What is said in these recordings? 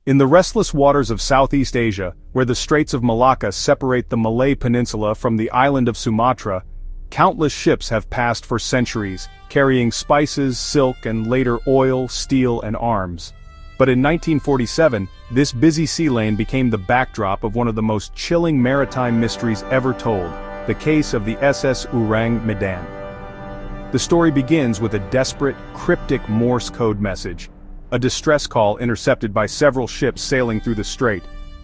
In the restless waters of Southeast Asia, where the Straits of Malacca separate the Malay Peninsula from the island of Sumatra, countless ships have passed for centuries, carrying spices, silk, and later oil, steel, and arms. But in 1947, this busy sea lane became the backdrop of one of the most chilling maritime mysteries ever told, the case of the SS Ourang Medan. The story begins with a desperate, cryptic Morse code message, a distress call intercepted by several ships sailing through the strait.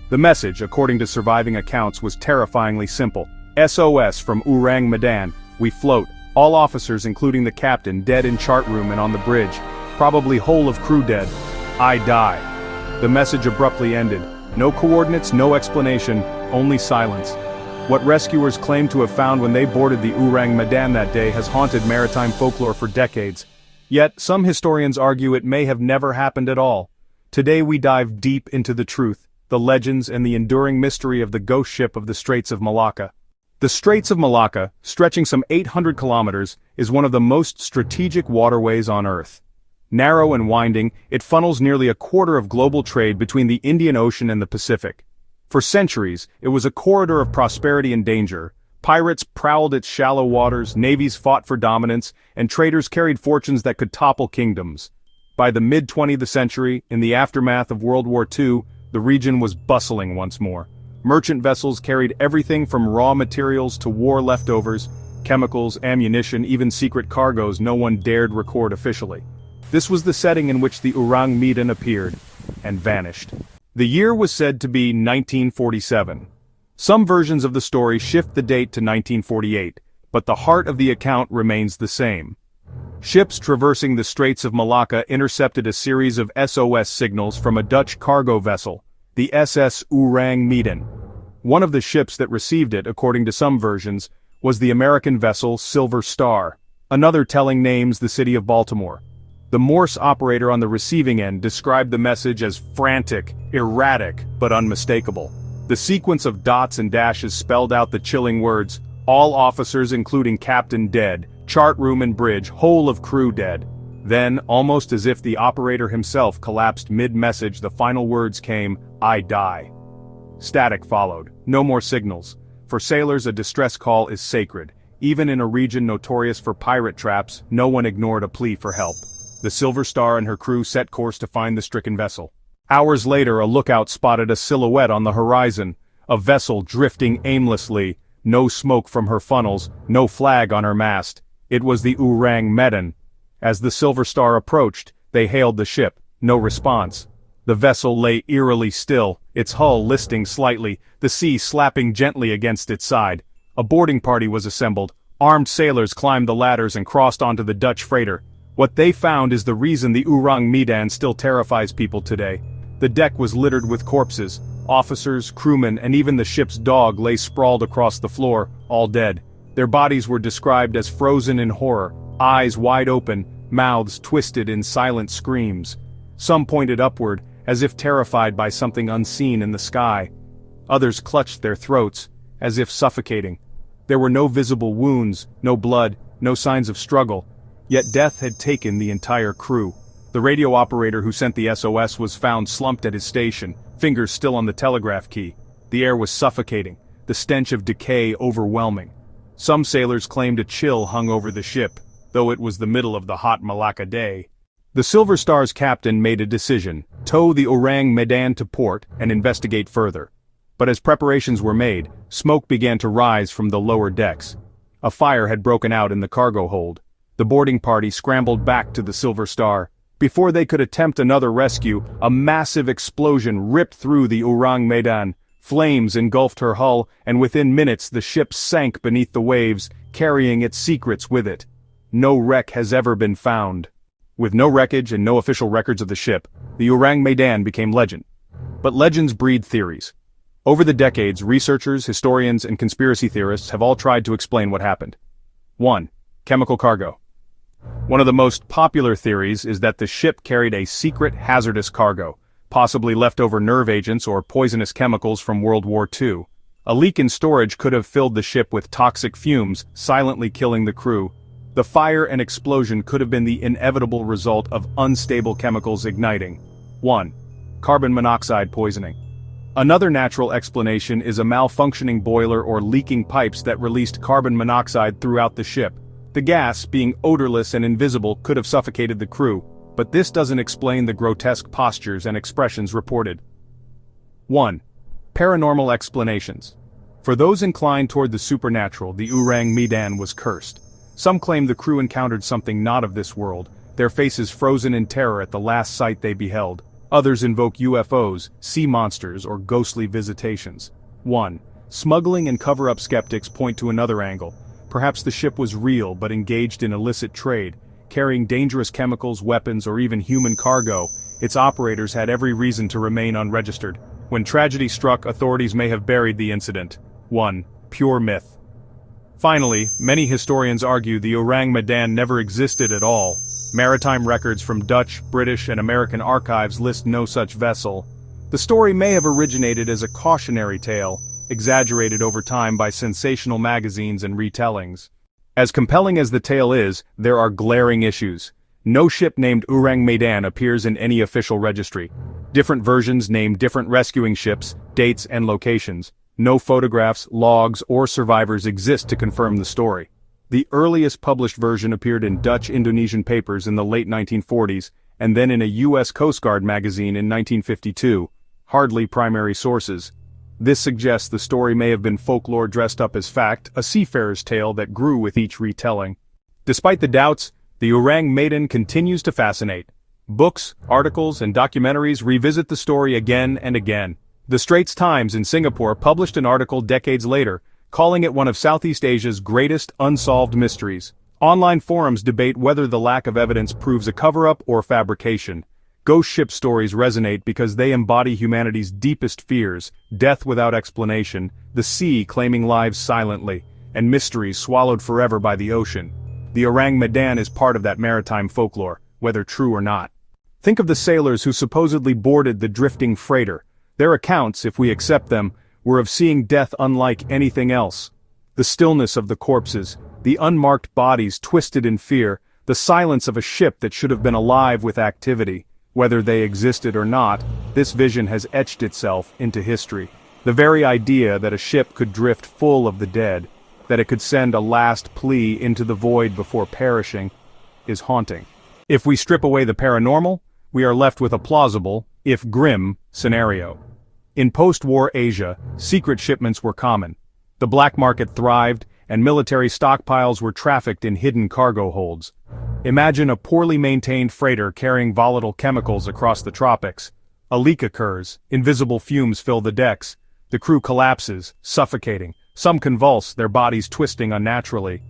The message, according to surviving accounts, was terrifyingly simple. SOS from Ourang Medan, we float, all officers including the captain dead in chart room and on the bridge, probably whole of crew dead. I die. The message abruptly ended. No coordinates, no explanation, only silence. What rescuers claimed to have found when they boarded the Ourang Medan that day has haunted maritime folklore for decades. Yet, some historians argue it may have never happened at all. Today we dive deep into the truth, the legends and the enduring mystery of the ghost ship of the Straits of Malacca. The Straits of Malacca, stretching some 800 kilometers, is one of the most strategic waterways on Earth. Narrow and winding, it funnels nearly a quarter of global trade between the Indian Ocean and the Pacific. For centuries, it was a corridor of prosperity and danger. Pirates prowled its shallow waters, navies fought for dominance, and traders carried fortunes that could topple kingdoms. By the mid-20th century, in the aftermath of World War II, the region was bustling once more. Merchant vessels carried everything from raw materials to war leftovers, chemicals, ammunition, even secret cargoes no one dared record officially. This was the setting in which the Ourang Medan appeared, and vanished. The year was said to be 1947. Some versions of the story shift the date to 1948, but the heart of the account remains the same. Ships traversing the Straits of Malacca intercepted a series of SOS signals from a Dutch cargo vessel, the SS Ourang Medan. One of the ships that received it, according to some versions, was the American vessel Silver Star. Another telling names the city of Baltimore. The Morse operator on the receiving end described the message as frantic, erratic, but unmistakable. The sequence of dots and dashes spelled out the chilling words, all officers including captain dead, chart room and bridge, whole of crew dead. Then, almost as if the operator himself collapsed mid-message, the final words came, I die. Static followed, no more signals. For sailors, a distress call is sacred. Even in a region notorious for pirate traps, no one ignored a plea for help. The Silver Star and her crew set course to find the stricken vessel. Hours later, a lookout spotted a silhouette on the horizon, a vessel drifting aimlessly, no smoke from her funnels, no flag on her mast. It was the Ourang Medan. As the Silver Star approached, they hailed the ship. No response. The vessel lay eerily still, its hull listing slightly, the sea slapping gently against its side. A boarding party was assembled. Armed sailors climbed the ladders and crossed onto the Dutch freighter. What they found is the reason the Ourang Medan still terrifies people today. The deck was littered with corpses. Officers, crewmen, and even the ship's dog lay sprawled across the floor, all dead. Their bodies were described as frozen in horror, eyes wide open, mouths twisted in silent screams. Some pointed upward, as if terrified by something unseen in the sky. Others clutched their throats, as if suffocating. There were no visible wounds, no blood, no signs of struggle. Yet death had taken the entire crew. The radio operator who sent the SOS was found slumped at his station, fingers still on the telegraph key. The air was suffocating, the stench of decay overwhelming. Some sailors claimed a chill hung over the ship, though it was the middle of the hot Malacca day. The Silver Star's captain made a decision: tow the Ourang Medan to port and investigate further. But as preparations were made, smoke began to rise from the lower decks. A fire had broken out in the cargo hold. The boarding party scrambled back to the Silver Star. Before they could attempt another rescue, a massive explosion ripped through the Ourang Medan. Flames engulfed her hull, and within minutes the ship sank beneath the waves, carrying its secrets with it. No wreck has ever been found. With no wreckage and no official records of the ship, the Ourang Medan became legend. But legends breed theories. Over the decades, researchers, historians, and conspiracy theorists have all tried to explain what happened. 1. Chemical cargo. One of the most popular theories is that the ship carried a secret hazardous cargo, possibly leftover nerve agents or poisonous chemicals from World War II. A leak in storage could have filled the ship with toxic fumes, silently killing the crew. The fire and explosion could have been the inevitable result of unstable chemicals igniting. 1. carbon monoxide poisoning. Another natural explanation is a malfunctioning boiler or leaking pipes that released carbon monoxide throughout the ship. The gas, being odorless and invisible, could have suffocated the crew, but this doesn't explain the grotesque postures and expressions reported. 1. Paranormal explanations. For those inclined toward the supernatural, the Ourang Medan was cursed. Some claim the crew encountered something not of this world, their faces frozen in terror at the last sight they beheld. Others invoke UFOs, sea monsters, or ghostly visitations. 1. Smuggling and cover-up skeptics point to another angle. Perhaps the ship was real but engaged in illicit trade, carrying dangerous chemicals, weapons, or even human cargo. Its operators had every reason to remain unregistered. When tragedy struck, authorities may have buried the incident. 1. Pure myth. Finally, many historians argue the Ourang Medan never existed at all. Maritime records from Dutch, British, and American archives list no such vessel. The story may have originated as a cautionary tale, exaggerated over time by sensational magazines and retellings. As compelling as the tale is, there are glaring issues. No ship named Ourang Medan appears in any official registry. Different versions name different rescuing ships, dates, and locations. No photographs, logs, or survivors exist to confirm the story. The earliest published version appeared in Dutch-Indonesian papers in the late 1940s, and then in a U.S. Coast Guard magazine in 1952, hardly primary sources. This suggests the story may have been folklore dressed up as fact, a seafarer's tale that grew with each retelling. Despite the doubts, the Ourang Medan continues to fascinate. Books, articles, and documentaries revisit the story again and again. The Straits Times in Singapore published an article decades later, calling it one of Southeast Asia's greatest unsolved mysteries. Online forums debate whether the lack of evidence proves a cover-up or fabrication. Ghost ship stories resonate because they embody humanity's deepest fears: death without explanation, the sea claiming lives silently, and mysteries swallowed forever by the ocean. The Ourang Medan is part of that maritime folklore, whether true or not. Think of the sailors who supposedly boarded the drifting freighter. Their accounts, if we accept them, were of seeing death unlike anything else. The stillness of the corpses, the unmarked bodies twisted in fear, the silence of a ship that should have been alive with activity. Whether they existed or not, this vision has etched itself into history. The very idea that a ship could drift full of the dead, that it could send a last plea into the void before perishing, is haunting. If we strip away the paranormal, we are left with a plausible, if grim, scenario. In post-war Asia, secret shipments were common. The black market thrived, and military stockpiles were trafficked in hidden cargo holds. Imagine a poorly maintained freighter carrying volatile chemicals across the tropics. A leak occurs, invisible fumes fill the decks. The crew collapses, suffocating. Some convulse, their bodies twisting unnaturally.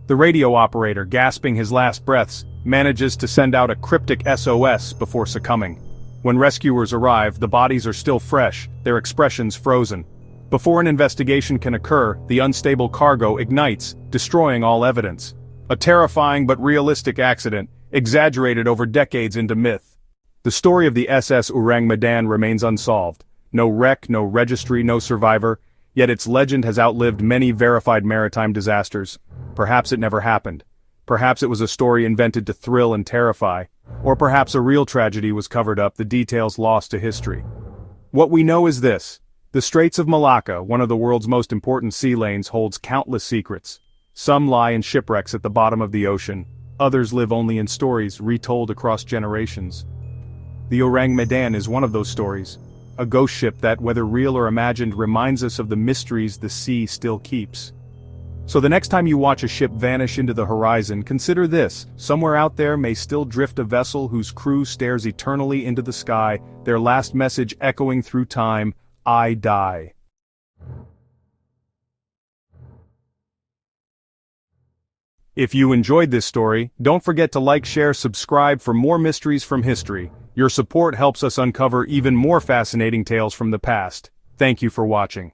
The radio operator, gasping his last breaths, manages to send out a cryptic SOS before succumbing. When rescuers arrive, the bodies are still fresh, their expressions frozen. Before an investigation can occur, the unstable cargo ignites, destroying all evidence. A terrifying but realistic accident, exaggerated over decades into myth. The story of the SS Ourang Medan remains unsolved. No wreck, no registry, no survivor, yet its legend has outlived many verified maritime disasters. Perhaps it never happened. Perhaps it was a story invented to thrill and terrify. Or perhaps a real tragedy was covered up, the details lost to history. What we know is this: the Straits of Malacca, one of the world's most important sea lanes, holds countless secrets. Some lie in shipwrecks at the bottom of the ocean, others live only in stories retold across generations. The Ourang Medan is one of those stories, a ghost ship that, whether real or imagined, reminds us of the mysteries the sea still keeps. So the next time you watch a ship vanish into the horizon, consider this: somewhere out there may still drift a vessel whose crew stares eternally into the sky, their last message echoing through time: I die. If you enjoyed this story, don't forget to like, share, subscribe for more mysteries from history. Your support helps us uncover even more fascinating tales from the past. Thank you for watching.